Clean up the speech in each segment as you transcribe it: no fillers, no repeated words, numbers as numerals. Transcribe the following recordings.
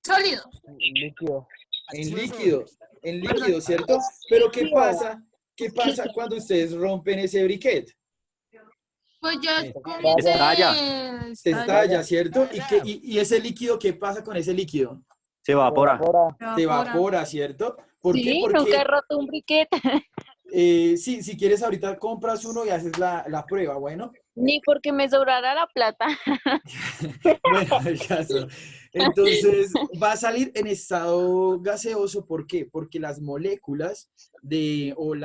Sólido. Líquido. En líquido, ¿cierto? Pero ¿qué pasa? ¿Qué pasa cuando ustedes rompen ese briquet? Pues ya Estalla. Se estalla, ¿cierto? ¿Y ese líquido, qué pasa con ese líquido? Se evapora. Se evapora, ¿cierto? ¿Por qué? Sí, Porque nunca he roto un briquete. sí, si quieres ahorita compras uno y haces la prueba, bueno. Ni porque me sobrara la plata. Bueno, el caso. Entonces, va a salir en estado gaseoso. ¿Por qué? Porque las moléculas o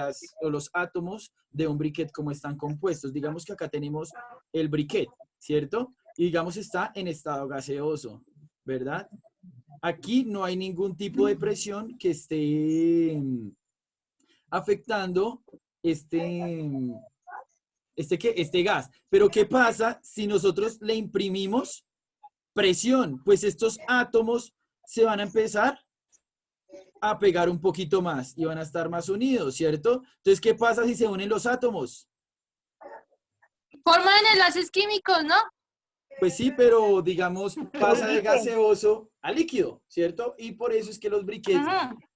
los átomos de un briquet, como están compuestos. Digamos que acá tenemos el briquet, ¿cierto? Y digamos está en estado gaseoso, ¿verdad? Aquí no hay ningún tipo de presión que esté afectando este gas. Pero ¿qué pasa si nosotros le imprimimos presión? Pues estos átomos se van a empezar a pegar un poquito más y van a estar más unidos, ¿cierto? Entonces, ¿qué pasa si se unen los átomos? Forman enlaces químicos, ¿no? Pues sí, pero digamos, pasa de gaseoso a líquido, ¿cierto? Y por eso es que los briquetes,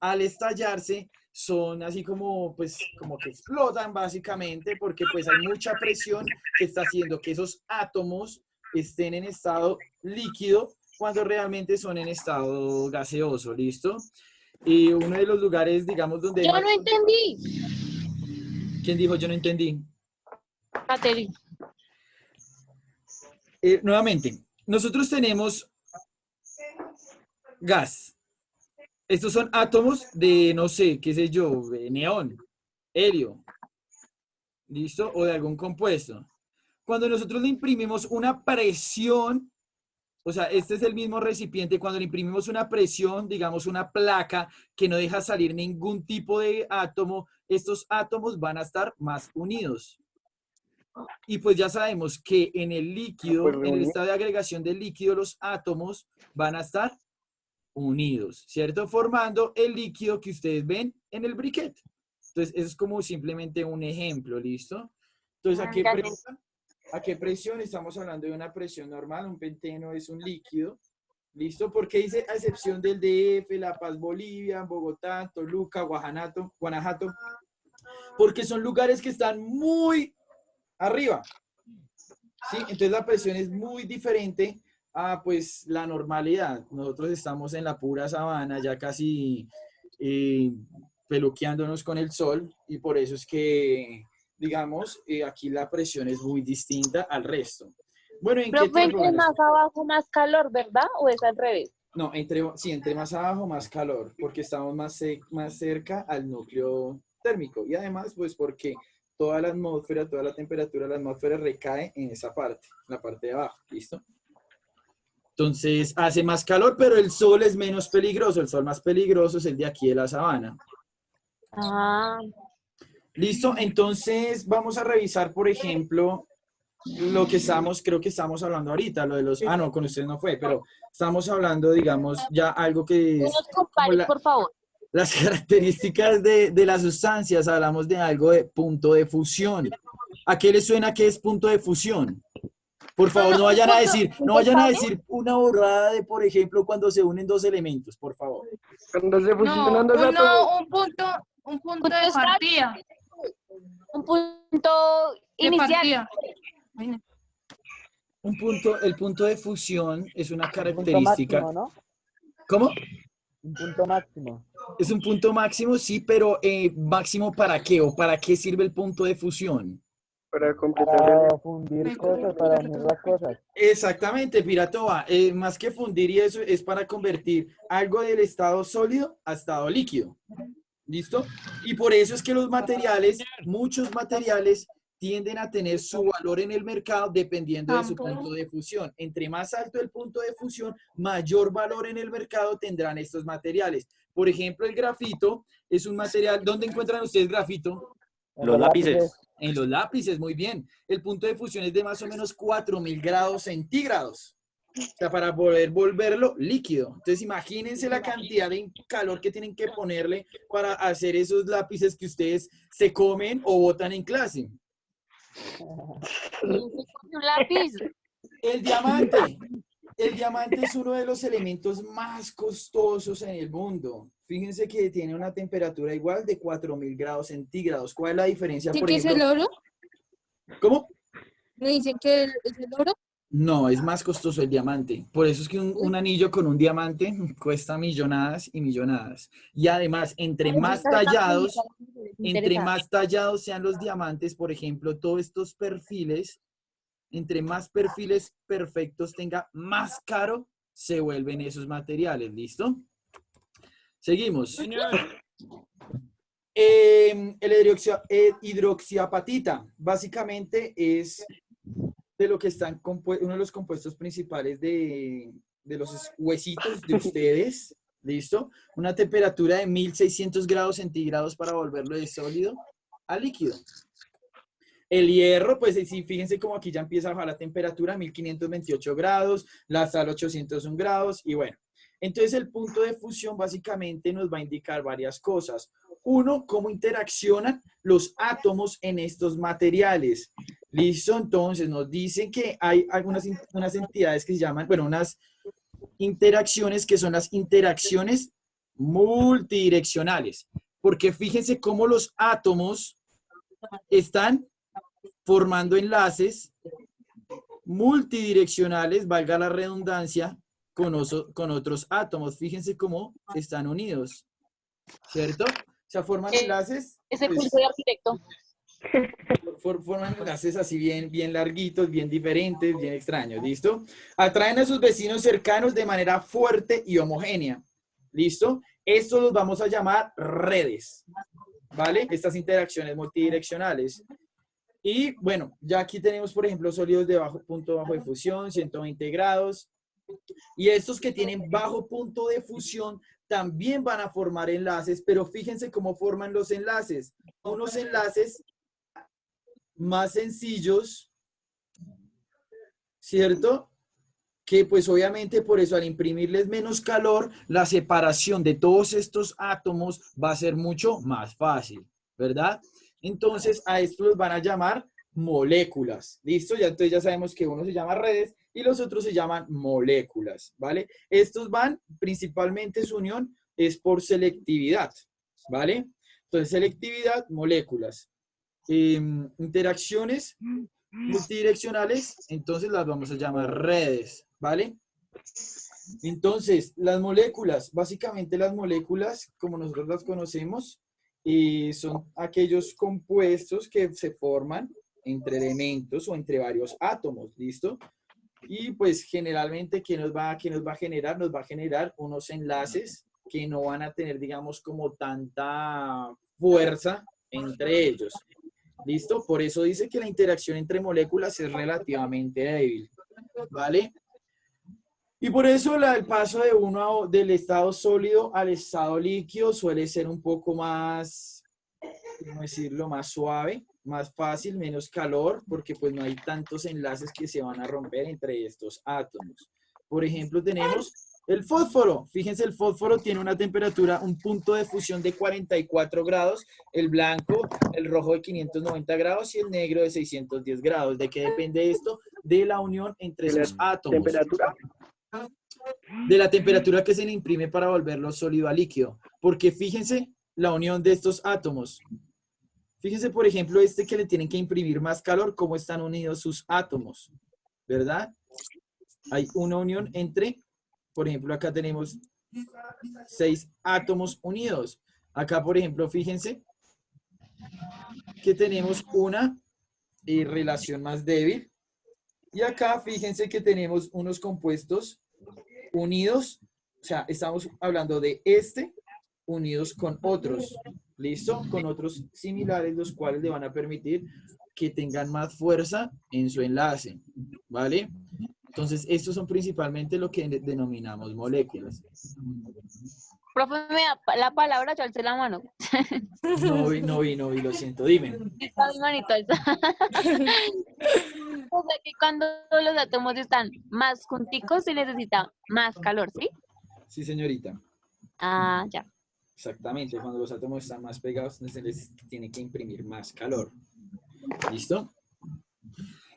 al estallarse, son así como, pues, como que explotan básicamente, porque pues hay mucha presión que está haciendo que esos átomos estén en estado líquido cuando realmente son en estado gaseoso, ¿listo? Y uno de los lugares, digamos, donde... Yo no entendí. ¿Quién dijo yo no entendí? Caterina. Nuevamente, nosotros tenemos gas. Estos son átomos de, no sé, qué sé yo, de neón, helio, ¿listo? O de algún compuesto. Cuando nosotros le imprimimos una presión, o sea, este es el mismo recipiente, cuando le imprimimos una presión, digamos una placa que no deja salir ningún tipo de átomo, estos átomos van a estar más unidos. Y pues ya sabemos que en el líquido, en el estado de agregación del líquido, los átomos van a estar unidos, ¿cierto? Formando el líquido que ustedes ven en el briquet. Entonces, eso es como simplemente un ejemplo, ¿listo? Entonces, ¿a qué presión? Estamos hablando de una presión normal, un penteno es un líquido, ¿listo? Porque dice a excepción del DF, La Paz, Bolivia, Bogotá, Toluca, Guanajuato, porque son lugares que están muy arriba, ¿sí? Entonces la presión es muy diferente a pues la normalidad. Nosotros estamos en la pura sabana, ya casi peluqueándonos con el sol y por eso es que, digamos, aquí la presión es muy distinta al resto. Bueno, ¿en qué Profe, tiempo entre más abajo, más calor, ¿verdad? ¿O es al revés? No, entre más abajo, más calor, porque estamos más cerca al núcleo térmico y además, pues porque toda la atmósfera, toda la temperatura de la atmósfera recae en esa parte, la parte de abajo, ¿listo? Entonces hace más calor, pero el sol es menos peligroso. El sol más peligroso es el de aquí de la sabana. Ah. ¿Listo? Entonces vamos a revisar, por ejemplo, lo que creo que estamos hablando ahorita, lo de los... Ah, no, con ustedes no fue, pero estamos hablando, digamos, ya algo que es... Unos compares, por favor. Las características de las sustancias, hablamos de algo de punto de fusión. ¿A qué les suena que es punto de fusión? Por favor, no vayan a decir una borrada de, por ejemplo, cuando se unen dos elementos, por favor. Cuando se fusionan dos átomos. No, un punto de partida. Un punto inicial. El punto de fusión es una característica. Un punto máximo, ¿no? ¿Cómo? Un punto máximo. Es un punto máximo, sí, pero ¿máximo para qué? ¿O para qué sirve el punto de fusión? Para completar. Fundir cosas, para unir las cosas. Exactamente, Piratova. Más que fundir y eso es para convertir algo del estado sólido a estado líquido. ¿Listo? Y por eso es que los materiales, muchos materiales, tienden a tener su valor en el mercado dependiendo de su punto de fusión. Entre más alto el punto de fusión, mayor valor en el mercado tendrán estos materiales. Por ejemplo, el grafito es un material. ¿Dónde encuentran ustedes grafito? Los lápices. En los lápices, muy bien. El punto de fusión es de más o menos 4000 grados centígrados. O sea, para poder volverlo líquido. Entonces, imagínense la cantidad de calor que tienen que ponerle para hacer esos lápices que ustedes se comen o botan en clase. Un lápiz. El diamante. El diamante es uno de los elementos más costosos en el mundo. Fíjense que tiene una temperatura igual de 4000 grados centígrados. ¿Cuál es la diferencia, por ¿Qué es el ejemplo? oro? ¿Cómo? ¿Me dicen que es el oro? No, es más costoso el diamante. Por eso es que un anillo con un diamante cuesta millonadas y millonadas. Y además, entre más tallados sean los diamantes, por ejemplo, todos estos perfiles, entre más perfiles perfectos tenga, más caro se vuelven esos materiales. ¿Listo? Seguimos. Hidroxiapatita, básicamente es de lo que están uno de los compuestos principales de los huesitos de ustedes. ¿Listo? Una temperatura de 1600 grados centígrados para volverlo de sólido a líquido. El hierro, pues sí, fíjense como aquí ya empieza a bajar la temperatura, 1528 grados, la sal 801 grados, y bueno. Entonces el punto de fusión básicamente nos va a indicar varias cosas. Uno, cómo interaccionan los átomos en estos materiales. ¿Listo? Entonces nos dicen que hay unas entidades que se llaman, bueno, unas interacciones que son las interacciones multidireccionales. Porque fíjense cómo los átomos están formando enlaces multidireccionales, valga la redundancia, con otros átomos. Fíjense cómo están unidos, ¿cierto? O sea, forman enlaces. Ese Pues, curso de arquitecto. forman enlaces así bien larguitos, bien diferentes, bien extraños, ¿listo? Atraen a sus vecinos cercanos de manera fuerte y homogénea, ¿listo? Estos los vamos a llamar redes, ¿vale? Estas interacciones multidireccionales. Y bueno, ya aquí tenemos, por ejemplo, sólidos de punto bajo de fusión, 120 grados. Y estos que tienen bajo punto de fusión también van a formar enlaces, pero fíjense cómo forman los enlaces. Unos enlaces más sencillos, ¿cierto? Que pues obviamente por eso al imprimirles menos calor, la separación de todos estos átomos va a ser mucho más fácil, ¿verdad? Entonces a estos los van a llamar moléculas, ¿listo? Ya entonces ya sabemos que uno se llama redes y los otros se llaman moléculas, ¿vale? Estos van, principalmente su unión es por selectividad, ¿vale? Entonces selectividad, moléculas. Interacciones multidireccionales, entonces las vamos a llamar redes, ¿vale? Entonces, las moléculas, básicamente las moléculas, como nosotros las conocemos, son aquellos compuestos que se forman entre elementos o entre varios átomos, ¿listo? Y pues generalmente, ¿qué nos va a generar? Nos va a generar unos enlaces que no van a tener, digamos, como tanta fuerza entre ellos. ¿Listo? Por eso dice que la interacción entre moléculas es relativamente débil, ¿vale? Y por eso el paso del estado sólido al estado líquido suele ser un poco más, ¿cómo decirlo? Más suave, más fácil, menos calor, porque pues no hay tantos enlaces que se van a romper entre estos átomos. Por ejemplo, tenemos el fósforo. Fíjense, el fósforo tiene una temperatura, un punto de fusión de 44 grados, el blanco, el rojo de 590 grados y el negro de 610 grados. ¿De qué depende esto? De la unión entre esos átomos. ¿Temperatura? De la temperatura que se le imprime para volverlo sólido a líquido. Porque fíjense la unión de estos átomos. Fíjense, por ejemplo, que le tienen que imprimir más calor, cómo están unidos sus átomos, ¿verdad? Hay una unión entre, por ejemplo, acá tenemos 6 átomos unidos. Acá, por ejemplo, fíjense que tenemos una relación más débil. Y acá, fíjense que tenemos unos compuestos unidos. O sea, estamos hablando de unidos con otros. ¿Listo? Con otros similares, los cuales le van a permitir que tengan más fuerza en su enlace. ¿Vale? Entonces, estos son principalmente lo que denominamos moléculas. Profe, me da la palabra, yo alcé la mano. No vi, lo siento. Dime. Está mi manito alzada. O sea que cuando los átomos están más junticos se necesita más calor, ¿sí? Sí, señorita. Ah, ya. Exactamente. Cuando los átomos están más pegados, se les tiene que imprimir más calor. ¿Listo?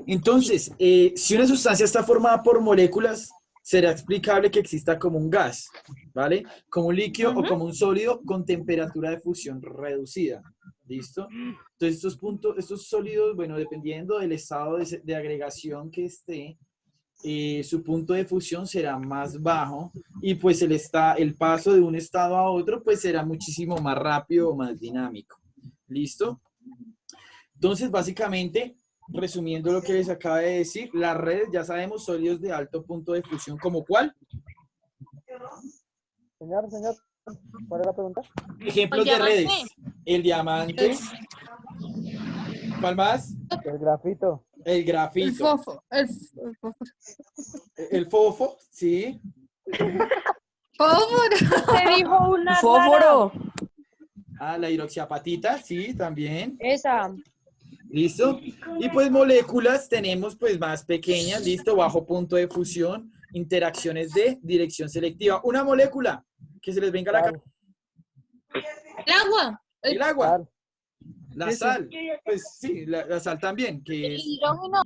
Entonces, si una sustancia está formada por moléculas, será explicable que exista como un gas, ¿vale? Como un líquido o como un sólido con temperatura de fusión reducida. ¿Listo? Entonces estos sólidos, bueno, dependiendo del estado de agregación que esté, su punto de fusión será más bajo y pues el paso de un estado a otro pues será muchísimo más rápido o más dinámico. ¿Listo? Entonces, básicamente, resumiendo lo que les acabo de decir, las redes, ya sabemos, sólidos de alto punto de fusión, ¿como cuál? Señor, ¿cuál es la pregunta? Ejemplos de redes. El diamante. ¿Cuál más? El grafito. El grafito. El fofo. El fofo, sí. Fósforo. Se dijo una Fósforo. Ah, la hidroxiapatita, sí, también. Esa. ¿Listo? Y pues moléculas tenemos pues más pequeñas, ¿listo? Bajo punto de fusión, interacciones de dirección selectiva. Una molécula que se les venga a la cabeza. El agua. El agua. Sal. La sal. Pues sí, la sal también, que El es... hidrógeno.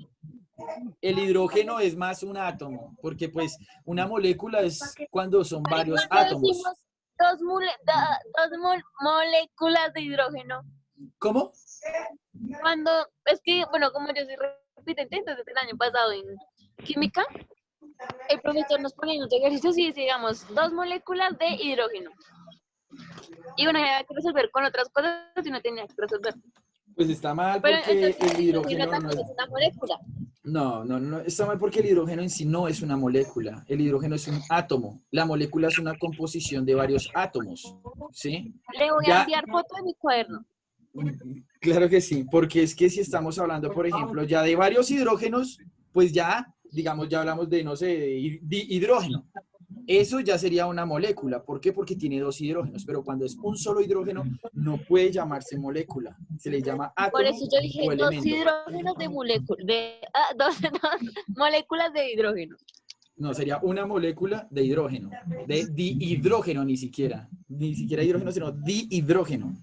El hidrógeno es más un átomo, porque pues una molécula es cuando son varios átomos. Decimos moléculas de hidrógeno. ¿Cómo? Cuando, es que, bueno, como yo soy repitente, entonces el año pasado en química, el profesor nos ponía en unos ejercicios y decíamos 2 moléculas de hidrógeno. Y bueno, había que resolver con otras cosas y no tenía que resolver. Pues está mal Pero porque entonces, el hidrógeno no también es... es una molécula. No, está mal porque el hidrógeno en sí no es una molécula. El hidrógeno es un átomo. La molécula es una composición de varios átomos, ¿sí? Le voy Ya- a enviar foto de mi cuaderno. Claro que sí, porque es que si estamos hablando, por ejemplo, ya de varios hidrógenos, pues ya, digamos, ya hablamos de, no sé, de hidrógeno. Eso ya sería una molécula. ¿Por qué? Porque tiene 2 hidrógenos, pero cuando es un solo hidrógeno, no puede llamarse molécula. Se le llama átomo Por eso yo dije o 2 elemento. hidrógenos de molécula, dos moléculas de hidrógeno. No, sería una molécula de hidrógeno, de dihidrógeno ni siquiera hidrógeno, sino dihidrógeno.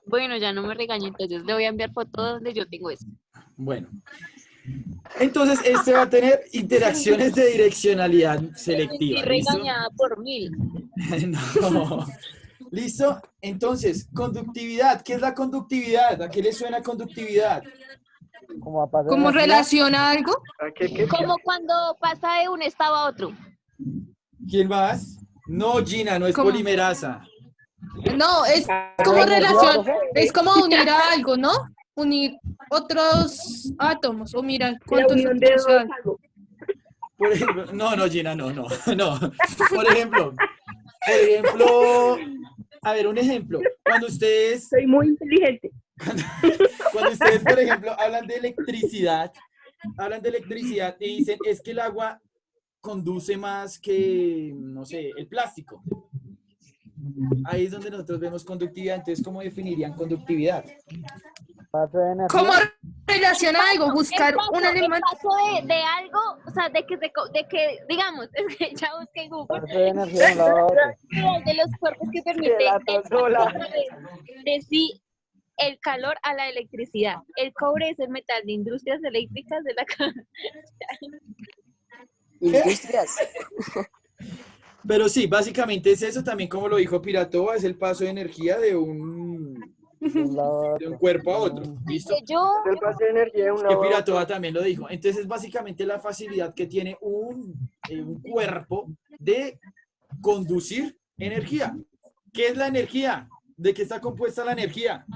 Bueno, ya no me regañe, entonces le voy a enviar foto donde yo tengo eso. Bueno, entonces este va a tener interacciones de direccionalidad selectiva. Estoy ¿Listo? regañada por 1000. No. ¿Listo? Entonces, conductividad. ¿Qué es la conductividad? ¿A qué le suena conductividad? Como a pasar ¿Cómo energía. relaciona algo? Como cuando pasa de un estado a otro. ¿Quién más? No, Gina, no es ¿Cómo? polimerasa. No, es como relación, es como unir a algo, ¿no? Unir otros átomos, o mira cuántos átomos hay. Por ejemplo, no, Gina, no. Por ejemplo, a ver, un ejemplo. Cuando ustedes, Soy muy inteligente. cuando ustedes, por ejemplo, hablan de electricidad y dicen, es que el agua conduce más que, no sé, el plástico. Ahí es donde nosotros vemos conductividad. Entonces, ¿cómo definirían conductividad? Paso de energía. ¿Cómo relaciona algo? Buscar un El elemento. paso de algo, o sea, de que, digamos, es que ya busqué en Google, Paso de energía de un lado a otro. de los cuerpos que permite de sí el calor a la electricidad. El cobre es el metal de industrias eléctricas de la Industrias. Pero sí, básicamente es eso también, como lo dijo Piratova, es el paso de energía de un De un cuerpo a otro. ¿Listo? que yo El paso de energía de un Que lado a Piratova también lo dijo. Entonces, es básicamente la facilidad que tiene un cuerpo de conducir energía. ¿Qué es la energía? ¿De qué está compuesta la energía?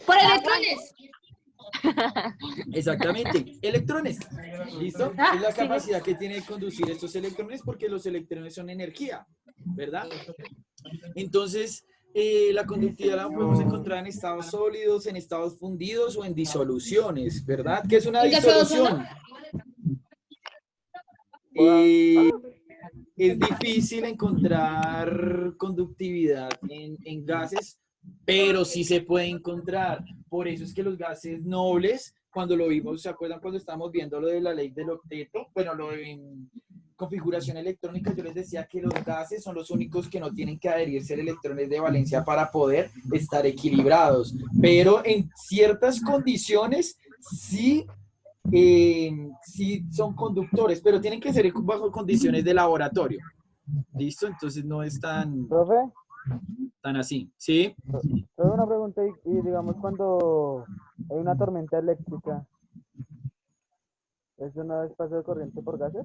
Por electrones. Exactamente, electrones. ¿Listo? Ah, Es la sí. capacidad que tiene de conducir estos electrones porque los electrones son energía, ¿verdad? Entonces, la conductividad la podemos encontrar en estados sólidos, en estados fundidos o en disoluciones, ¿verdad? ¿Qué es una ¿En gaseoso, disolución? Es difícil encontrar conductividad en gases, pero sí se puede encontrar. Por eso es que los gases nobles, cuando lo vimos, ¿se acuerdan cuando estábamos viendo lo de la ley del octeto? Bueno, lo de configuración electrónica, yo les decía que los gases son los únicos que no tienen que adherirse a electrones de valencia para poder estar equilibrados. Pero en ciertas condiciones sí sí son conductores, pero tienen que ser bajo condiciones de laboratorio. ¿Listo? Entonces no es tan Profe, así. ¿Sí? tengo una pregunta y digamos cuando hay una tormenta eléctrica, ¿eso no es paso de corriente por gases?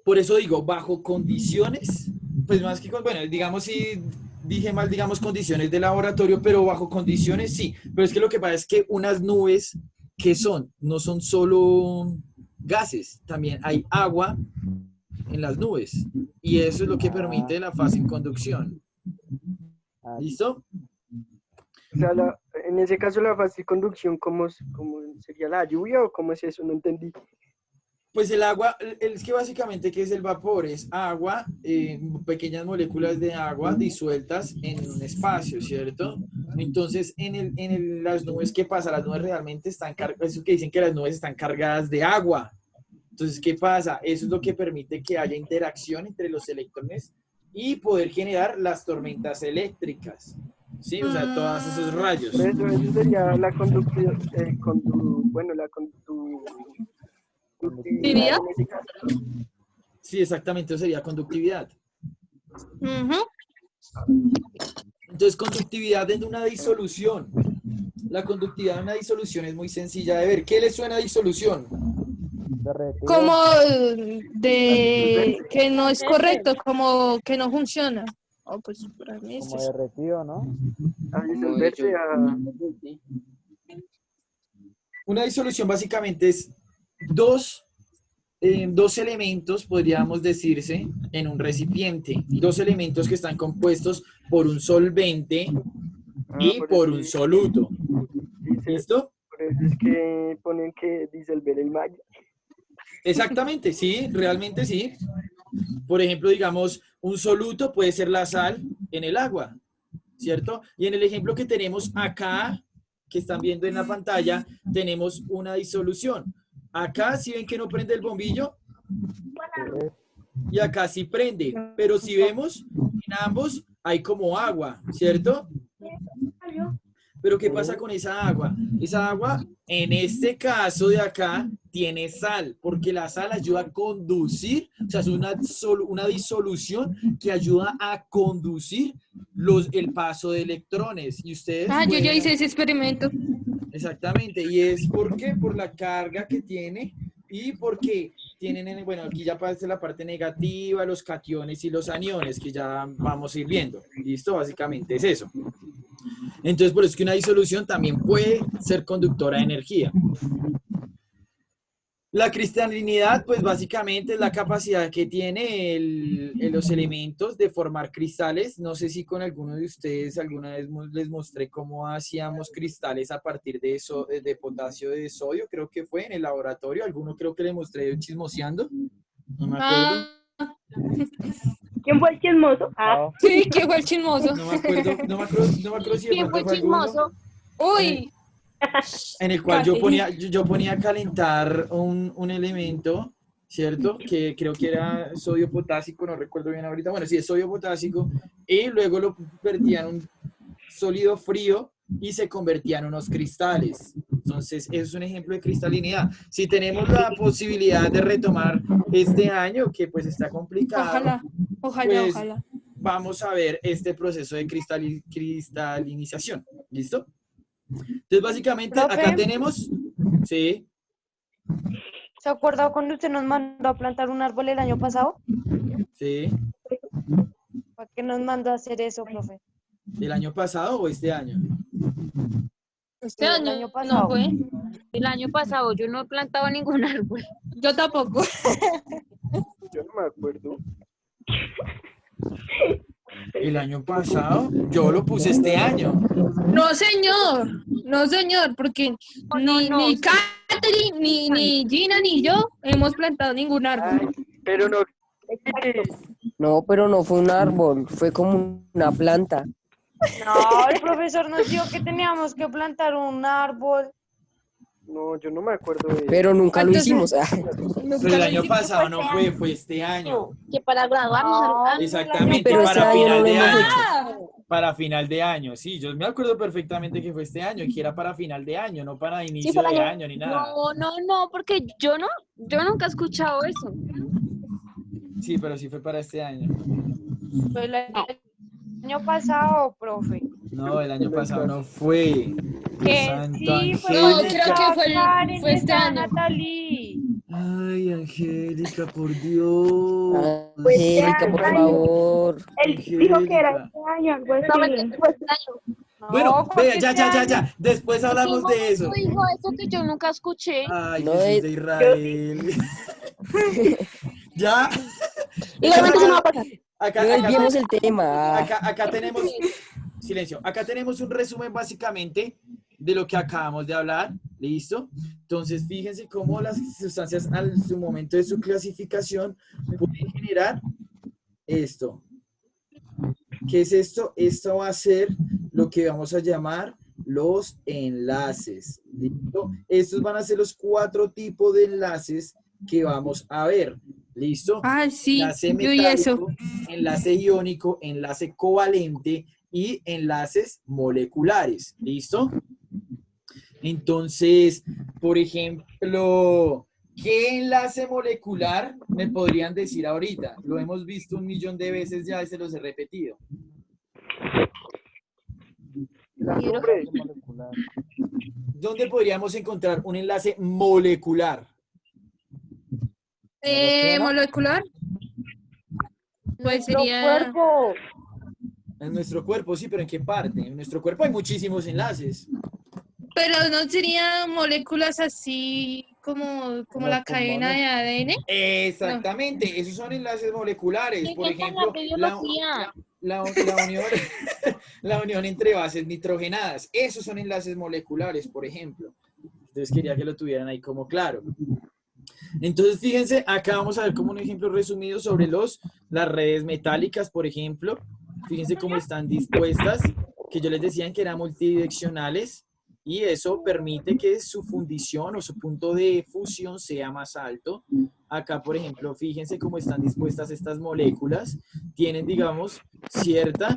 Por eso digo, bajo condiciones, pues más que, bueno, digamos si dije mal, digamos condiciones de laboratorio, pero bajo condiciones sí. Pero es que lo que pasa es que unas nubes, ¿qué son? No son solo gases, también hay agua en las nubes. Y eso es lo que permite la fase en conducción. Ah, ¿Listo? O sea, en ese caso la fase de conducción, ¿cómo sería la lluvia o cómo es eso? No entendí. Pues el agua, es que básicamente, ¿qué es el vapor? Es agua, pequeñas moléculas de agua disueltas en un espacio, ¿cierto? Entonces, las nubes, ¿qué pasa? Las nubes realmente están cargadas, eso que dicen que las nubes están cargadas de agua. Entonces, ¿qué pasa? Eso es lo que permite que haya interacción entre los electrones y poder generar las tormentas eléctricas. Sí, o sea, todos esos rayos. Por eso sería la conducción, bueno, la ¿Diría? en ese caso. Sí, exactamente, eso sería conductividad. Entonces, conductividad en una disolución. La conductividad en una disolución es muy sencilla de ver. ¿Qué le suena a disolución? derretido. Como de que no es correcto, como que no funciona. Oh, pues para mí es Como eso. derretido, ¿no? A disolverse, Una disolución básicamente es dos elementos, podríamos decirse, en un recipiente. Dos elementos que están compuestos por un solvente y por un soluto. ¿Listo? Por eso es que ponen que disolver el magma. Exactamente, sí, realmente sí. Por ejemplo, digamos, un soluto puede ser la sal en el agua, ¿cierto? Y en el ejemplo que tenemos acá, que están viendo en la pantalla, tenemos una disolución. Acá, ¿sí ven que no prende el bombillo? Y acá sí prende, pero si vemos, en ambos hay como agua, ¿cierto? Pero ¿qué pasa con esa agua? Esa agua, en este caso de acá, tiene sal, porque la sal ayuda a conducir, o sea, es una disolución que ayuda a conducir el paso de electrones. Y ustedes Yo ya pueden- hice ese experimento. Exactamente, y es porque por la carga que tiene y porque tienen, bueno, aquí ya aparece la parte negativa, los cationes y los aniones, que ya vamos a ir viendo. ¿Listo? Básicamente es eso. Entonces, por eso es que una disolución también puede ser conductora de energía. La cristalinidad, pues básicamente es la capacidad que tiene los elementos de formar cristales. No sé si con alguno de ustedes alguna vez les mostré cómo hacíamos cristales a partir de eso, de potasio de sodio, creo que fue en el laboratorio. Alguno creo que le mostré chismoseando. No me acuerdo. ¿Quién fue el chismoso? No. Sí, que fue el chismoso. No me acuerdo si de ¿Quién fue pronto fue alguno. chismoso? Uy, En el cual yo ponía a calentar un elemento, ¿cierto? Que creo que era sodio potásico, no recuerdo bien ahorita. Bueno, sí, es sodio potásico. Y luego lo vertía en un sólido frío y se convertía en unos cristales. Entonces, eso es un ejemplo de cristalinidad. Si tenemos la posibilidad de retomar este año, que pues está complicado, ojalá. pues, vamos a ver este proceso de cristalinización. ¿Listo? Entonces, básicamente, ¿Profe? acá tenemos... Sí, ¿Se acuerda cuando usted nos mandó a plantar un árbol el año pasado? sí. ¿Para qué nos mandó a hacer eso, profe? ¿El año pasado o este año? Este el año año pasado. no fue. El año pasado yo no he plantado ningún árbol. Yo tampoco. Yo no me acuerdo. ¿El año pasado? Yo lo puse este año. No, señor, porque ni Katherine, ni Gina, ni yo hemos plantado ningún árbol. Pero no. No, pero no fue un árbol, fue como una planta. No, el profesor nos dijo que teníamos que plantar un árbol. No, yo no me acuerdo de eso. Pero nunca lo Entonces- hicimos. Pero el año pasado no fue este año. Que para graduarnos. No, Exactamente, Pero este para año no final lo de hemos año. hecho. Para final de año, sí, yo me acuerdo perfectamente que fue este año y que era para final de año, no para Sí, inicio para de el año ni nada. No, porque yo nunca he escuchado eso. Sí, pero sí fue para este año. Fue el año pasado, profe. No, el año pasado no fue. Que Santo sí, fue No, cuando creo Angélica. que estaba Karen fue y este estaba año. Natalie. Ay, Angélica, por Dios. Angélica, por favor. Él dijo que era Angélica. este año, algo así. No, me fue este año. Bueno, No, vea, porque ya, este ya, ya, año- ya. Después ¿En qué hablamos de eso. momento dijo eso que yo nunca escuché? Ay, No Jesús es- de Israel. Ya. Igualmente eso no va a Acá, pasar. acá, No acá, desviemos el tema. acá tenemos, silencio, acá tenemos un resumen básicamente de lo que acabamos de hablar, ¿listo? Entonces, fíjense cómo las sustancias al su momento de su clasificación pueden generar esto. ¿Qué es esto? Esto va a ser lo que vamos a llamar los enlaces, ¿listo? Estos van a ser los 4 tipos de enlaces que vamos a ver, ¿listo? Ah, sí, Enlace yo vi eso. metálico, enlace iónico, enlace covalente y enlaces moleculares, ¿listo? Entonces, por ejemplo, ¿qué enlace molecular me podrían decir ahorita? Lo hemos visto 1.000.000 de veces ya y se los he repetido. La azufre molecular. ¿Dónde podríamos encontrar un enlace molecular? Molecular. Pues Nuestro sería. cuerpo. En nuestro cuerpo, sí, pero ¿en qué parte? En nuestro cuerpo hay muchísimos enlaces. Pero no serían moléculas así como Los la cadena de ADN. Exactamente, esos son enlaces moleculares. ¿Qué Por es ejemplo, la biología? la unión, la unión entre bases nitrogenadas. Esos son enlaces moleculares, por ejemplo. Entonces quería que lo tuvieran ahí como claro. Entonces, fíjense, acá vamos a ver como un ejemplo resumido sobre las redes metálicas, por ejemplo. Fíjense cómo están dispuestas, que yo les decía que eran multidireccionales y eso permite que su fundición o su punto de fusión sea más alto. Acá, por ejemplo, fíjense cómo están dispuestas estas moléculas. Tienen, digamos, ciertas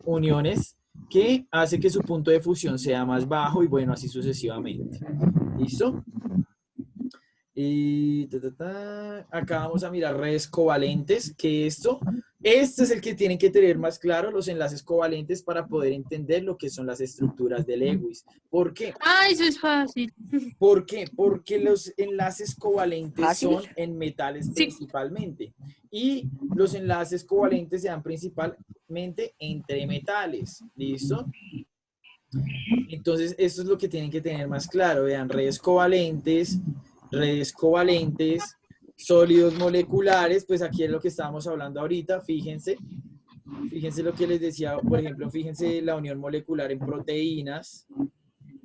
uniones que hace que su punto de fusión sea más bajo y bueno, así sucesivamente. ¿Listo? Y acá vamos a mirar redes covalentes, que este es el que tienen que tener más claro, los enlaces covalentes para poder entender lo que son las estructuras de Lewis. ¿Por qué? Ah, eso es fácil. ¿Por qué? Porque los enlaces covalentes ¿Fácil? son en metales principalmente. Y los enlaces covalentes se dan principalmente entre metales. ¿Listo? Entonces, esto es lo que tienen que tener más claro. Vean, redes covalentes, sólidos moleculares, pues aquí es lo que estábamos hablando ahorita, fíjense lo que les decía, por ejemplo, fíjense la unión molecular en proteínas,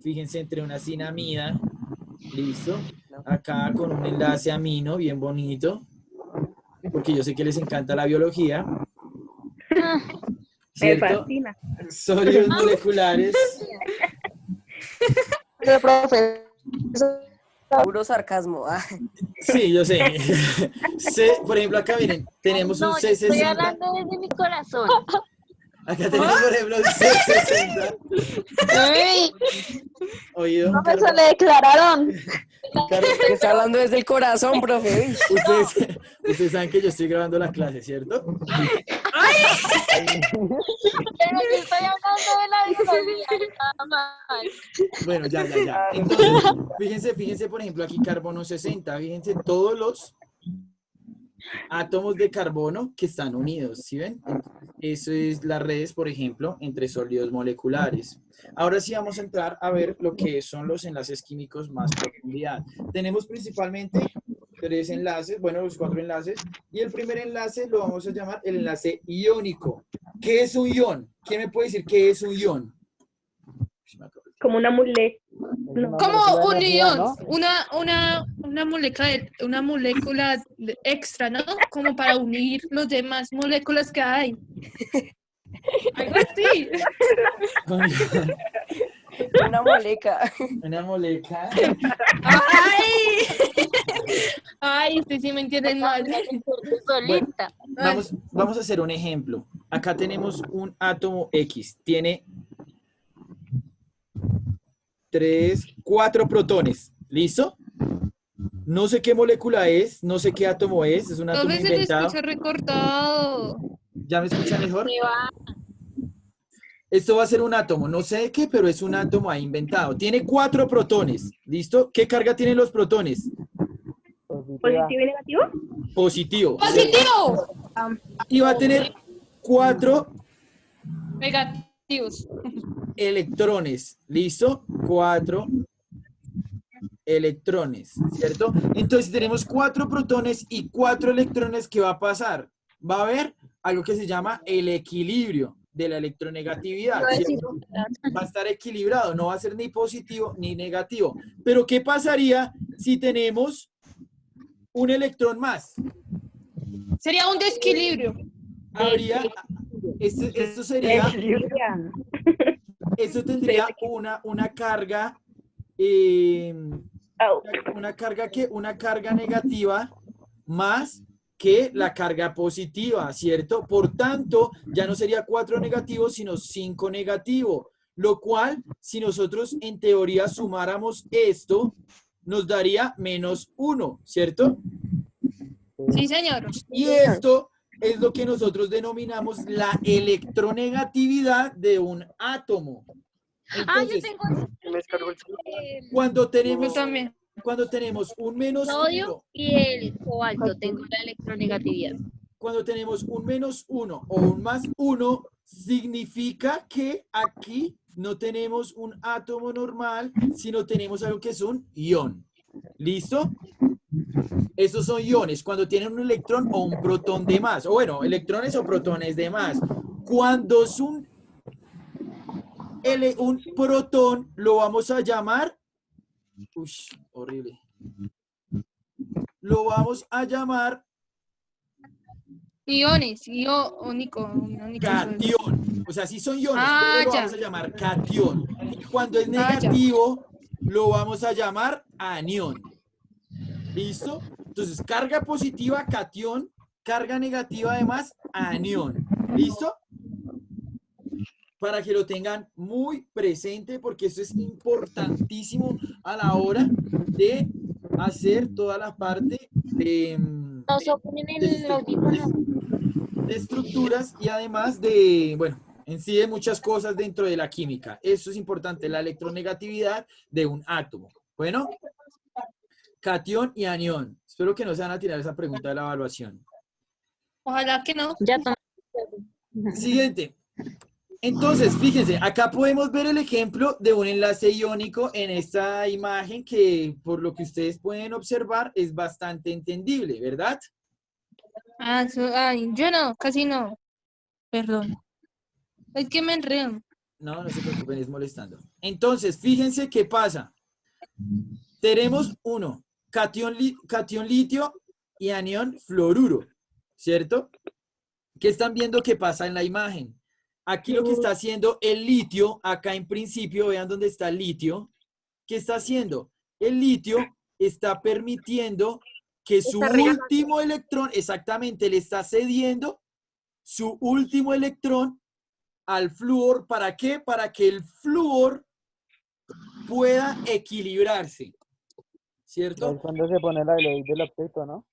fíjense entre una cinamida, listo, acá con un enlace amino bien bonito, porque yo sé que les encanta la biología, Me ¿cierto? fascina. Sólidos moleculares. Pero, profe, Puro sarcasmo. Ah. Sí, yo sé. Por ejemplo, acá miren, tenemos un no, yo estoy C60. hablando desde mi corazón. Acá tenemos, por ejemplo, un C60. Oído. Profesor, le declararon. Que está hablando desde el corazón, profe. Uy. Ustedes saben que yo estoy grabando la clase, ¿cierto? Pero yo estoy hablando de la biología, nada más. Bueno, ya. Entonces, fíjense, por ejemplo, aquí carbono 60. Fíjense todos los átomos de carbono que están unidos, ¿sí ven? Eso es las redes, por ejemplo, entre sólidos moleculares. Ahora sí vamos a entrar a ver lo que son los enlaces químicos más profundidad. Tenemos principalmente 3 enlaces, bueno, los 4 enlaces, y el primer enlace lo vamos a llamar el enlace iónico. ¿Qué es un ión? ¿Quién me puede decir qué es un ión? Como una mulet. Como un ión, ¿no? una molécula extra, ¿no? Como para unir los demás moléculas que hay. Algo así. Una moleca. Una moleca. Ay, usted sí me entienden mal. Solita. Vamos a hacer un ejemplo. acá tenemos un átomo X. Tiene 4 protones. ¿Listo? No sé qué molécula es, no sé qué átomo es un átomo Profe, se le inventado. escucha recortado. ¿Ya me escucha mejor? Se va. Esto va a ser un átomo, no sé de qué, pero es un átomo ahí inventado. Tiene 4 protones, ¿listo? ¿Qué carga tienen los protones? ¿Positivo y negativo? Positivo. ¡Positivo! Y va a tener 4 Negativos. electrones, ¿listo? 4 electrones, ¿cierto? Entonces, si tenemos 4 protones y 4 electrones, ¿qué va a pasar? Va a haber algo que se llama el equilibrio de la electronegatividad, Iba a decir, ¿cierto? Va a estar equilibrado, no va a ser ni positivo ni negativo. Pero, ¿qué pasaría si tenemos un electrón más? Sería un desequilibrio. Habría, esto sería, esto tendría una carga, una carga negativa más que la carga positiva, ¿cierto? Por tanto, ya no sería 4 negativos, sino 5 negativos, lo cual, si nosotros en teoría sumáramos esto, nos daría -1, ¿cierto? Sí, señor. Y esto es lo que nosotros denominamos la electronegatividad de un átomo. Entonces, yo tengo Me descargó el celular. cuando Yo tenemos, también. cuando tenemos un sodio -1, y el cobalto. Tengo la electronegatividad. cuando tenemos un -1 o un +1, significa que aquí no tenemos un átomo normal, sino tenemos algo que es un ion. ¿Listo? Estos son iones, cuando tienen un electrón o un protón de más. O bueno, electrones o protones de más. Cuando es un protón, lo vamos a llamar... Uy, horrible. Lo vamos a llamar Iones, iónico. catión. O sea, sí son iones, Ah, pero lo ya. vamos a llamar catión. Y cuando es ya. negativo, lo vamos a llamar anión. ¿Listo? Entonces, carga positiva, catión, carga negativa además, anión. ¿Listo? Para que lo tengan muy presente, porque esto es importantísimo a la hora de hacer toda la parte de, Nos oponen el audífono. de estructuras y además de, bueno, en sí de muchas cosas dentro de la química. Eso es importante, la electronegatividad de un átomo. Bueno, catión y anión. Espero que no se van a tirar esa pregunta de la evaluación. Ojalá que no. Ya tomé. Siguiente. Entonces, fíjense, acá podemos ver el ejemplo de un enlace iónico en esta imagen que, por lo que ustedes pueden observar, es bastante entendible, ¿verdad? Ay, yo no, casi no. Perdón. Es que me enredo. No, no se preocupen, es molestando. Entonces, fíjense qué pasa. Tenemos uno, catión litio y anión fluoruro, ¿cierto? ¿Qué están viendo que pasa en la imagen? Aquí lo que está haciendo el litio, acá en principio, vean dónde está el litio. ¿Qué está haciendo? El litio está permitiendo que su último electrón, exactamente, le está cediendo su último electrón al flúor. ¿Para qué? Para que el flúor pueda equilibrarse, ¿cierto? Es cuando se pone la ley del octeto, ¿no?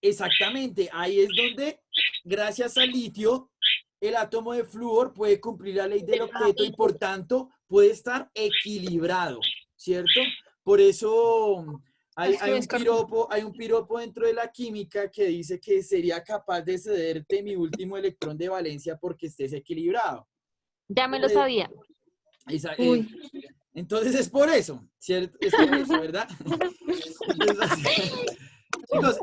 Exactamente, ahí es donde, gracias al litio, el átomo de flúor puede cumplir la ley del octeto y por tanto puede estar equilibrado, ¿cierto? Por eso hay un piropo dentro de la química que dice que sería capaz de cederte mi último electrón de valencia porque estés equilibrado. Ya me lo sabía. Entonces es por eso, ¿cierto? Es por eso, ¿verdad? Chicos,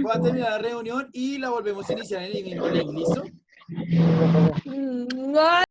voy a terminar la reunión y la volvemos a iniciar en el mismo link, ¿listo? Ay,